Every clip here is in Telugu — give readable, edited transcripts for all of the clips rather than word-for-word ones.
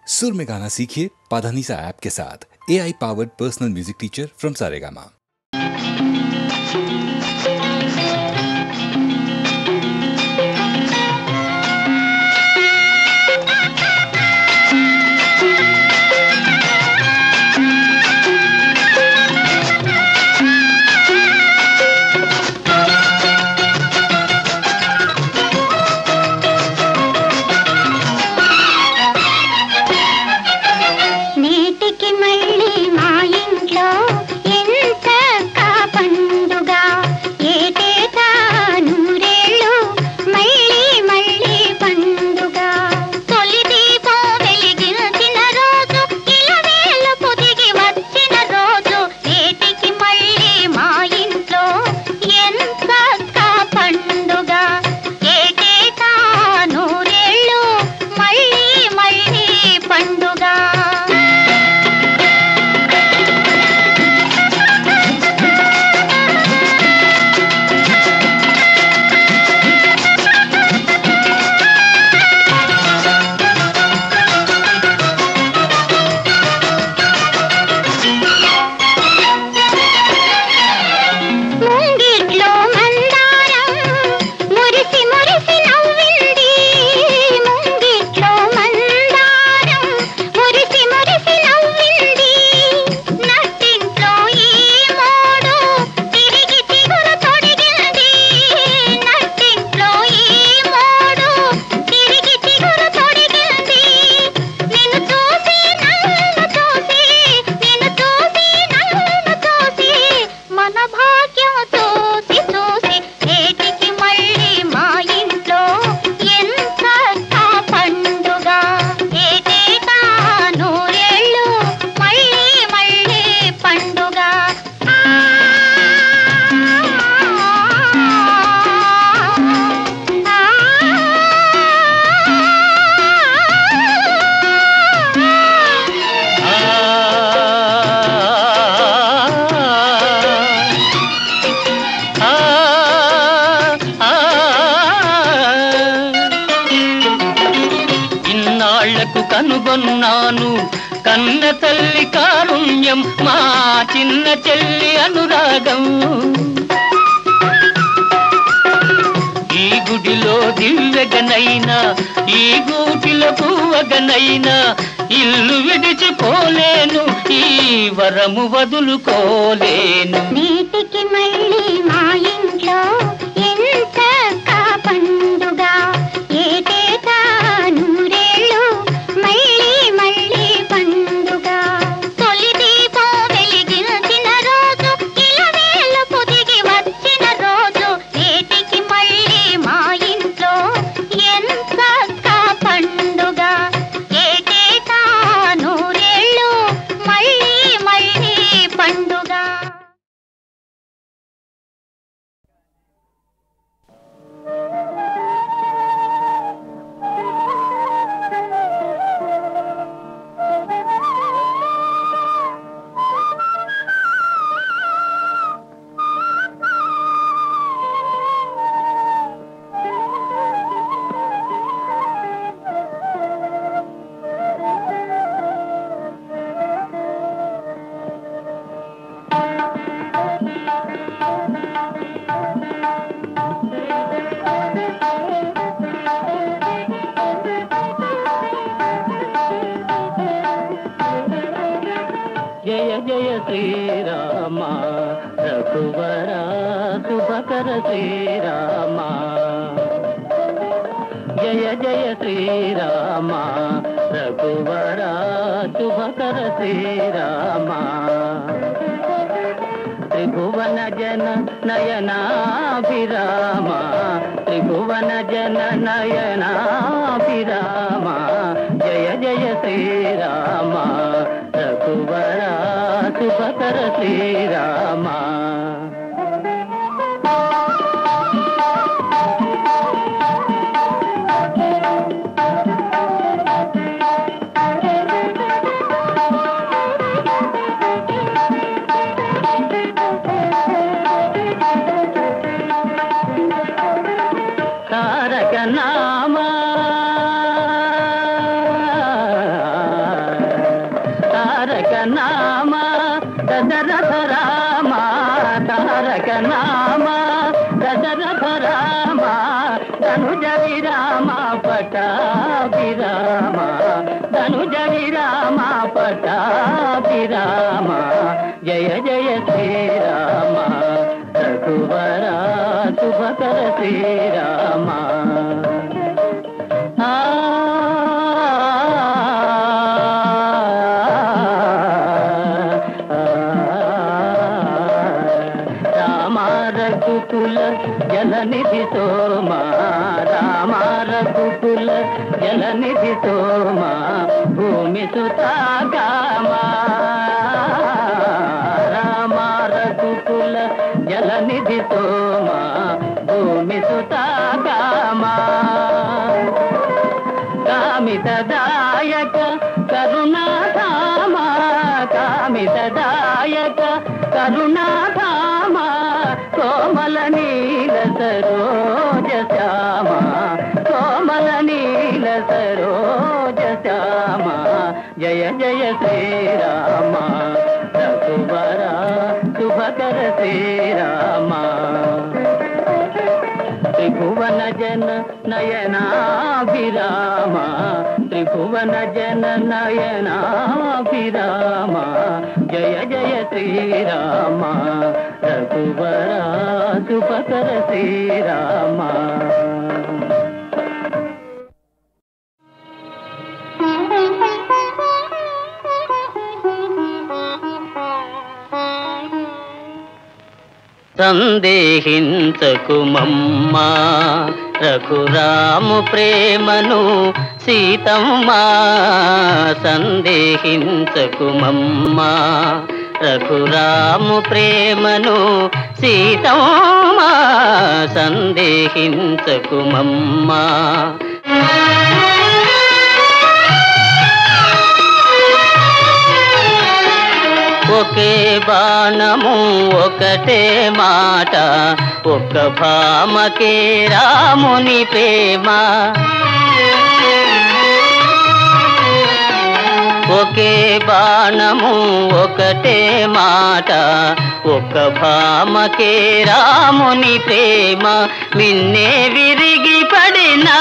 सुर में गाना सीखिए पाधानीसा ऐप के साथ। AI powered personal music teacher from Saregama. కనుగొన్నాను కన్న తల్లి కారుణ్యం మా చిన్న చెల్లి అనురాగం ఈ గుడిలో దివ్యగనైనా ఈ గూటిలో పువ్వగనైనా ఇల్లు విడిచిపోలేను ఈ వరము వదులుకోలేను నీటికి మళ్ళీ మా ఇంట్లో ఎంత పండుగ ఏటేటా నూరేళ్ళు మళ్ళీ మళ్ళీ పండుగ తొలి దీపం వెలిగించిన రోజు ఇలవేలు పొదిగి వచ్చిన రోజు నేటికి మళ్ళీ మా ఇంట్లో ఎంత పండుగ ఏటేటా నూరేళ్ళు మళ్ళీ మళ్ళీ పండుగ. జయ జయ శ్రీరామ రఘువర శుభకర శ్రీరామ జయ జయ శ్రీరామ రఘువర శుభకర శ్రీరామ త్రిభువన జన నయనాభిరామ త్రిభువన జన నయనాభిరామ జయ జయ శ్రీరామ రఘువర శుభకర శ్రీరామ తారక నామా నామ దశరథ రామ తారక నామ దశరథ రామ ధనుజ విరామ పటాభిరామ ధనుజ విరామ పటాభిరామ జయ జయ శ్రీరామ రఘువర శుభకర శ్రీరామ రఘుకుల జలనిధి సోమా రామ రఘుకుల జలనిధి సోమా భూమి సుతాగామా రామ రఘుకుల జలనిధి సోమా భూమి సుతాగామా కామితదాయక కరుణాధామ కామితదాయక కరుణాధామ కోమల నీల సరోజ శ్యామ కోమల నీల సరోజ శ్యామ జయ జయ శ్రీరామ రఘువర శుభకర శ్రీరామ త్రిభువన జన నయనాభిరామ త్రిభువన జన నయనాభిరామ జయ జయ శ్రీరామ రఘువర శుభకర శ్రీరామ సందేహించకుమమ్మా రఘురాము ప్రేమను సీతమ్మా సందేహించకుమమ్మా రఘురాము ప్రేమను సీతమ్మా సందేహించకుమమ్మా ఒకే బాణము ఒకటే మాట ఒక్క భామకే రాముని ప్రేమ ఒకే బాణము ఒకటే మాట ఒక్క భామకే రాముని ప్రేమ మిన్నే విరిగి పడినా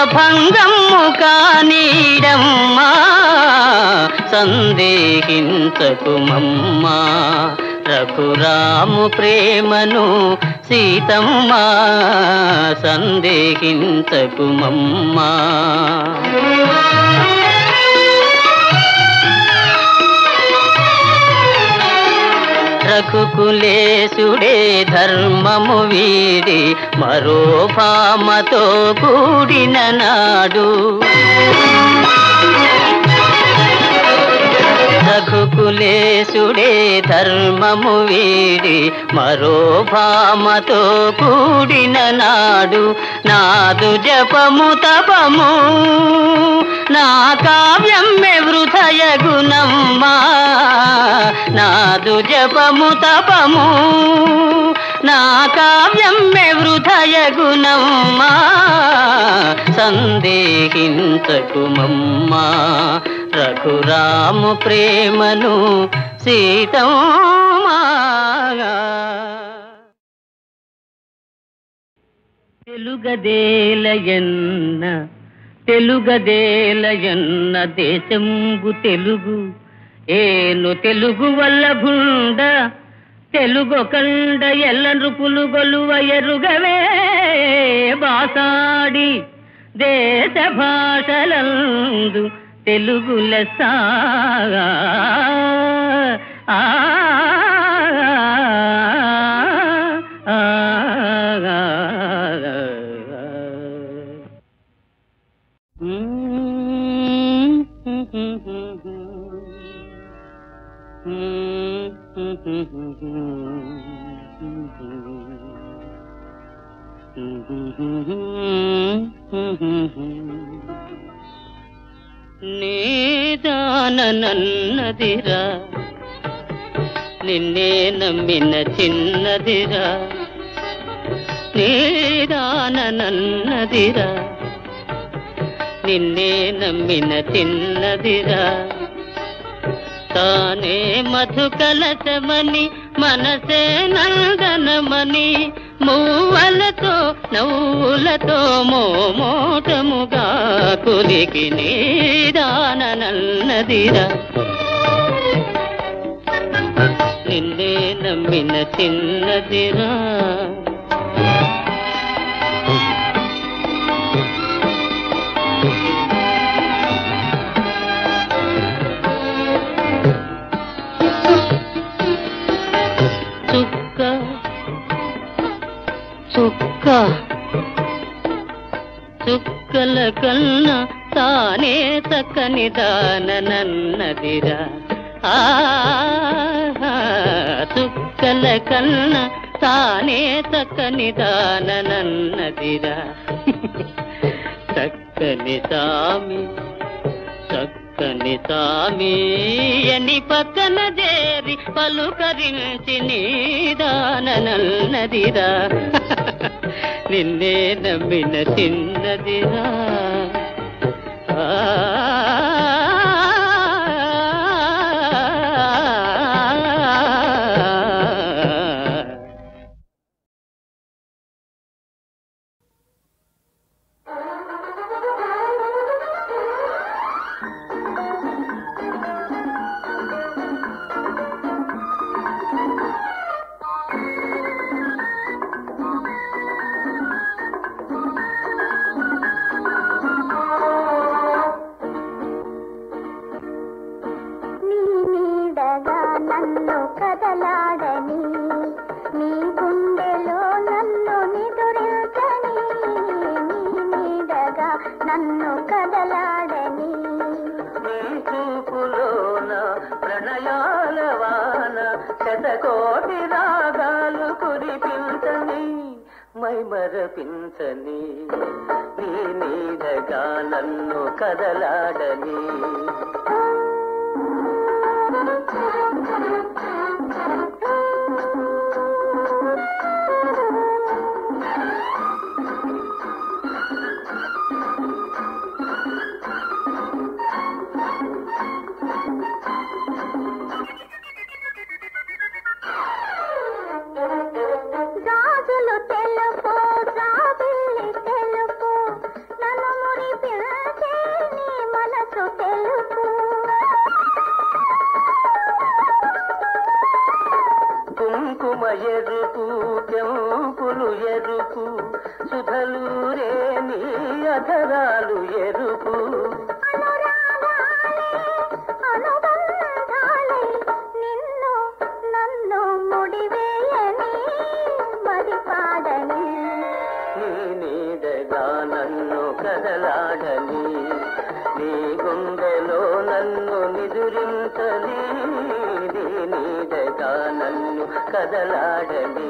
భంగము కానీడమ్మా సందేహించకుమమ్మా రఘురాము ప్రేమను సీతమ్మా సందేహించకుమమ్మా రఘుకులేశుడే ధర్మము వీడి మరో భామతో కూడిన నాడు రఘుకులేశుడే ధర్మము వీడి మరో భామతో కూడిన నాడు నాదు జపము తపము నా కావ్యమ్మె వృథయ గుణమ్మా నాదు జపము తపము నా కావ్యమ్మె వృథయ గుణమ్మా సందేహించకుమమ్మా రఘురాము ప్రేమను సీతమ్మా తెలుగదేలయన్న తెలుగదేలయన్న దేశంబు తెలుగు ఏను తెలుగు వల్ల భుండ తెలుగొకండ ఎల్ల నృపులు గొలువ ఎరుగవే బాసాడి దేశ భాషలందు తెలుగు లెస్స నీదానన్నదిరా నిన్నే నమ్మిన చిన్నదిరా, నీదానన్నదిరా నిన్నే నమ్మిన చిన్నదిరా. తానే మధుకలశమని మనసే నందనమని మూవలతో నవ్వులతో మోమోటముగా కులికి నీదానన్నదిరా నిన్నే నమ్మిన చిన్నదిరా. చుక్కల కన్నా తానే చక్కని దాననన్నదిరా. చుక్కల కన్నా తానే చక్కని దాననన్నదిరా. చక్కని సామి చక్కని సామి అని పక్కన చేరి పలుకరించి నీదానన్నదిరా నిన్నే నమ్మిన చిన్నదిరా. నన్ను కదలాడని నీ చూపులోన ప్రణయాలవాన శతకోటి రాగాలు కురిపించని మై మరపించని నీ నీడగా నన్ను కదలాడని కుంకుమ ఎరుపు కెంపులు ఎరుపు సుధలూరే నీ అధరాలు ఎరుపు నిన్ను నన్ను ముడివేయని మరి పాడని నీ నీడగా నన్ను కదలాడని నీ గుండెలో నన్ను నిదురించని నీ నీడగా నన్ను కదలాడని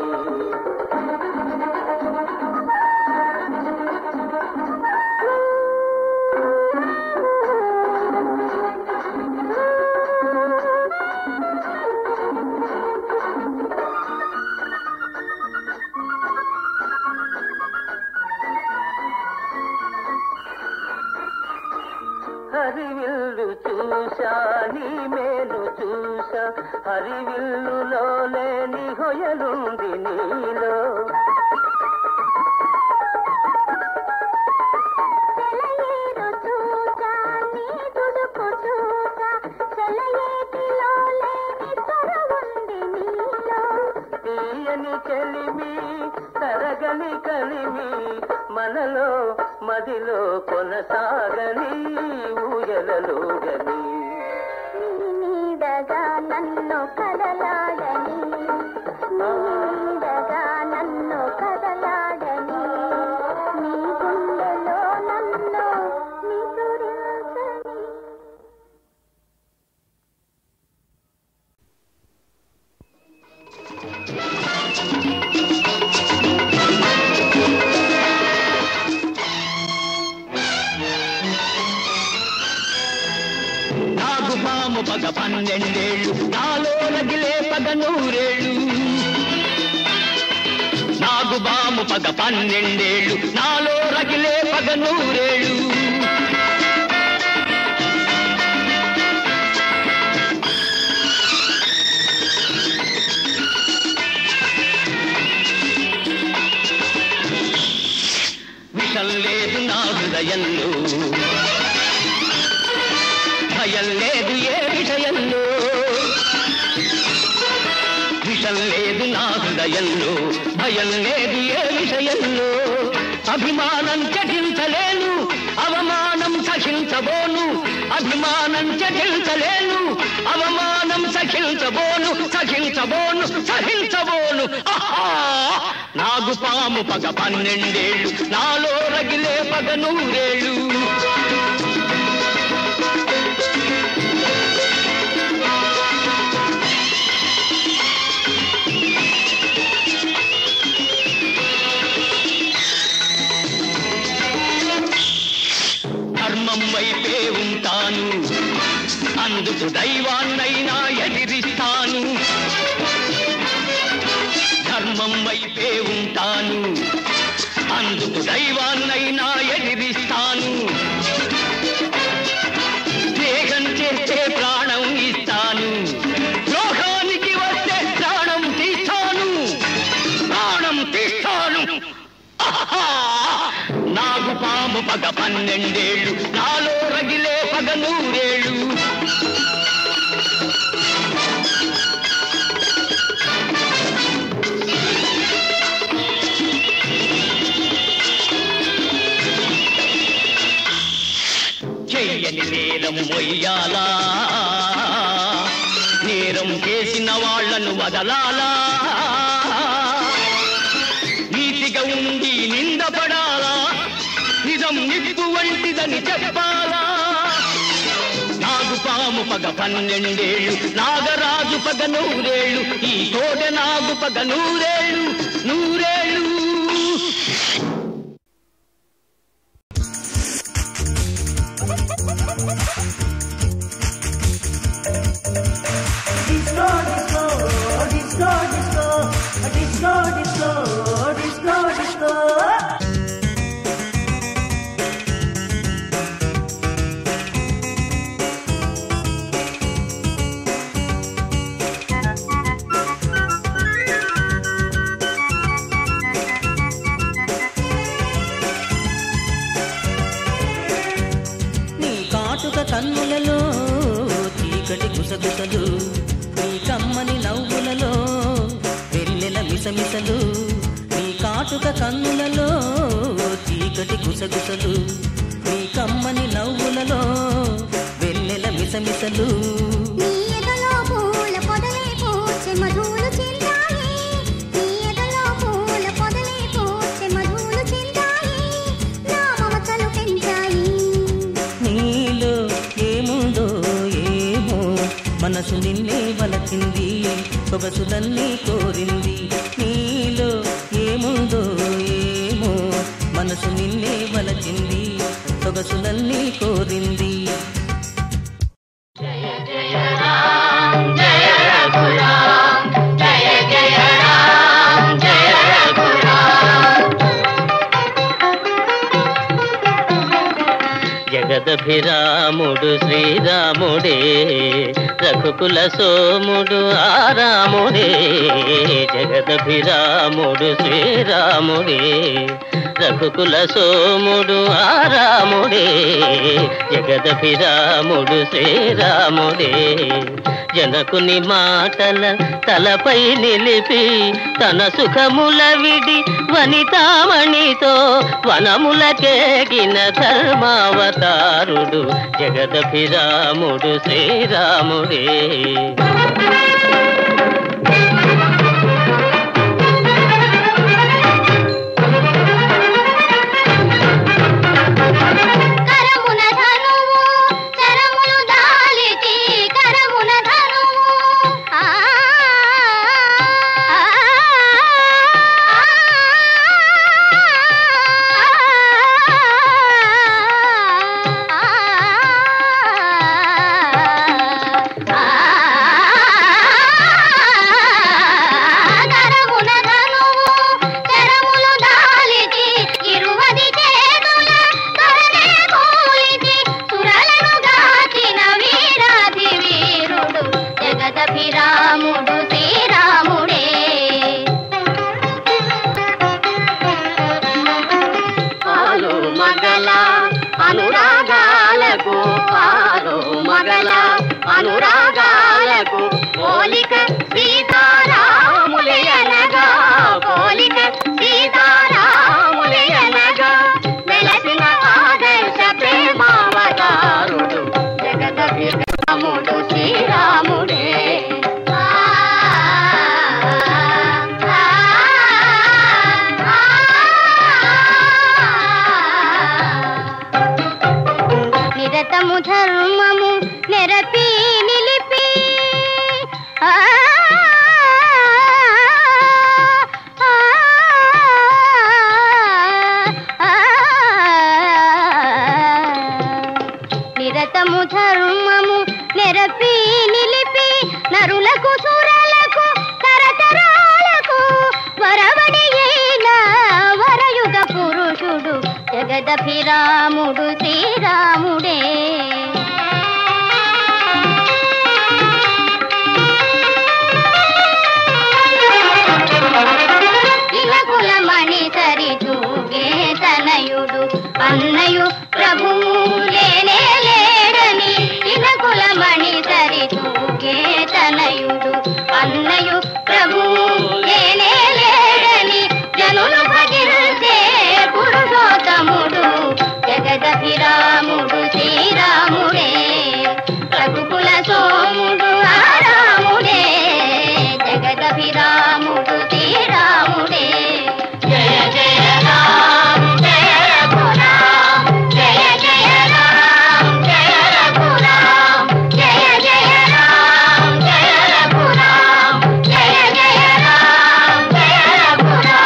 హరివిల్లు చూశా నీ మేలు చూశా హరివిల్లులో లేని హొయలుంది నీలో తీయని చెలిమి తరగని కలిమి మనలో మదిలో కొనసాగని ఊయలలోగని నీడగా నన్ను కదలాడని నీడగా నన్ను కదలాడని నీ గుండెలో నన్ను నిదురించని పగ 12 నాలో రగిలే పగ 100 నాగుబాము పగ 12 నాలో రగిలే పగ 100 విషం లేదు నా హృదయంలో భయం లేదు ఏ విషయంలో విషం లేదు నా హృదయంలో భయం లేదు ఏ విషయంలో అభిమానం చటించలేను అవమానం సహించబోను అభిమానం చటించలేను అవమానం సహించబోను సహించబోను సహించబోను నాగుపాము పగ 12 నాలో రగిలే పగ 100 ధర్మం వైపే ఉంటాను అందుకు దైవాన్నైనా ఎదిరిస్తాను ధర్మం వైపే ఉంటాను అందుకు దైవాన్నైనా ఎదిరిస్తాను దేహం చేస్తే ప్రాణం ఇస్తాను ద్రోహానికి వస్తే ప్రాణం తీస్తాను నాగుపాము పగ 12 నాలో రగిలే పగ 100 చెయ్యని నేరం మొయ్యాలా నేరం చేసిన వాళ్లను వదలాలా నీతిగా ఉండి నిందపడాలా నిజం నిప్పు వంటిదని చెప్పాలా నాగుపాము పగ 12 నాగరాజు పగ 100 ఈ కోట నాగు పగ 100 కన్నులలో చీకటి గుసగుసలు నీ కమ్మని నవ్వులలో వెన్నెల మిసమిసలు నీ కాటుక కన్నులలో చీకటి గుసగుసలు నీ కమ్మని నవ్వులలో వెన్నెల మిసమిసలు నీ ఎదలో పూల పొదలే పూచే మధువులు చిందాయి నీ ఎదలో పూల పొదలే పూచే మధువులు చిందాయి నా మమతలు పెంచాయి నీలో ఏముందో ఏమో మనసు నిన్నే వలచింది సొగసులన్నీ కోరింది నీలో ఏముందో ఏమో మనసు నిన్నే వలచింది సొగసులన్నీ కోరింది జగదభిరాముడు శ్రీరాముడే రఘుకుల సోముడు ఆరాముడే జగదభిరాముడు శ్రీరాముడే రఘుకుల సోముడు ఆరాముడే జగదభిరాముడు శ్రీరాముడే జనకుని మాటల తలపై నిలిపి తన సుఖముల విడి వనితామణితో వనములకేగిన ధర్మావతారుడు జగదభిరాముడు శ్రీరాముడే ధర్మము నెరపి నిలిపి నిరతము ధర్మము నెరపి నిలిపి నరులకు సురలకు తరతరాలకు వరవడి అయిన వరయుగ పురుషుడు జగదభిరాముడు శ్రీరాముడే. ఇలకులమణి సరితూగే తనయుడు అన్నయు ప్రభువు లేనే లేడని. ఇలకులమణి సరితూగే తనయుడు అన్నయు ప్రభువు లేనే లేడని జనులు భజించే పురుషోత్తముడు జగదభిరాముడు శ్రీరాముడే. రఘుకుల సోముడు రాముడే జగదభిరాముడు శ్రీరాముడే. జయ జయ రామ జయ రఘురామ జయ జయ రామ జయ రఘురామ జయ జయ రామ జయ రఘురామ జయ జయ రామ జయ రఘురామ.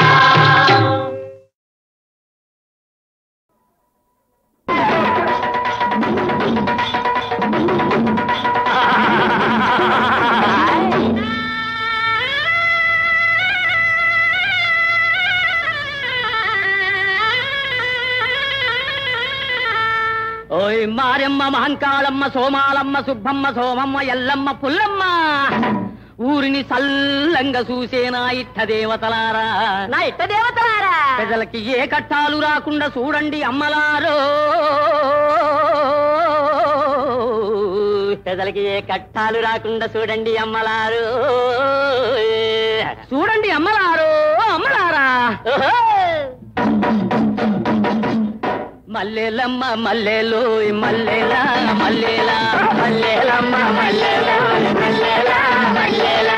ఓయ్ మారెమ్మ మహంకాళమ్మ సోమాలమ్మ సుబ్బమ్మ సోమమ్మ ఎల్లమ్మ పుల్లమ్మ ఊరిని సల్లంగా చూసేనా ఇట్ట దేవతలారా. నా ఇట్ట దేవతలారా ప్రజలకి ఏ కట్టాలు రాకుండా చూడండి అమ్మలారో. ప్రజలకి ఏ కట్టాలు రాకుండా చూడండి అమ్మలారు. చూడండి అమ్మలారు అమ్మలారా. మల్లెలమ్మ మల్లెలు మల్లెలా మల్లెలా మల్లెలమ్మ మల్లెలు మల్లెలా మల్లెలా.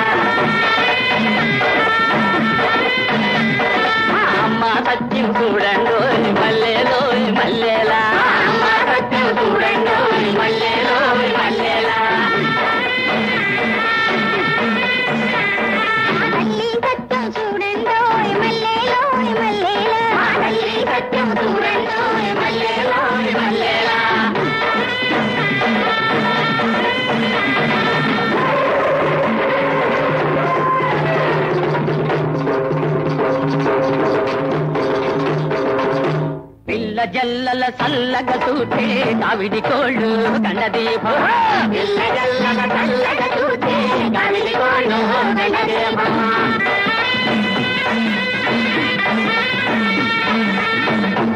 అమ్మ సత్యం చూడండు మల్లెలు మల్లెలా. అమ్మ సత్యం చూడండు మల్లెలు మల్లెలా. మళ్ళీ సత్యం చూడండోయ్ మల్లెలోయ్ మల్లెలా. మళ్ళీ సత్యం చూడండోయ్ మల్లెలోయ్ మల్లెలా. పిల్ల జల్లల సల్లగా చూటే కావిడి కోళ్ళు కండదీపం. పిల్ల జల్లల చల్లగా చూస్తే కావిడి కోళ్ళు కండదీపం.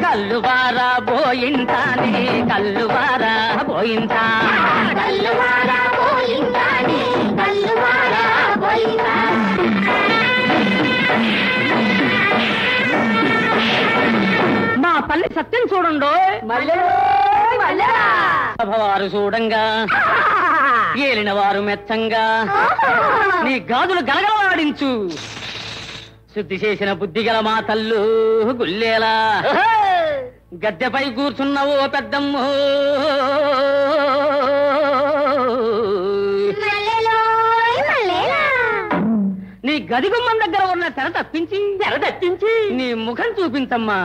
కల్లువారా పోయింటానే కల్లువారా పోయింటా. కల్లువారా పోయిందాని కల్లువారా పోయిందా. మా పల్లె సత్యం చూడండో సభవారు చూడంగా ఏలిన వారు మెచ్చంగా నీ గాజులు గలగలవాడించు. శుద్ధి చేసిన బుద్ధి గల మా తల్లు గుల్లేలా గద్దెపై కూర్చున్నవో పెద్దమ్మో. నీ గది గుమ్మం దగ్గర ఉన్న తెర తప్పించి నీ ముఖం చూపించమ్మా.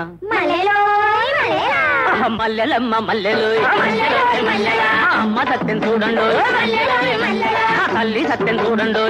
మల్లెలమ్మ మల్లెలు అమ్మ సత్యం చూడండు తల్లి సత్యం చూడండు.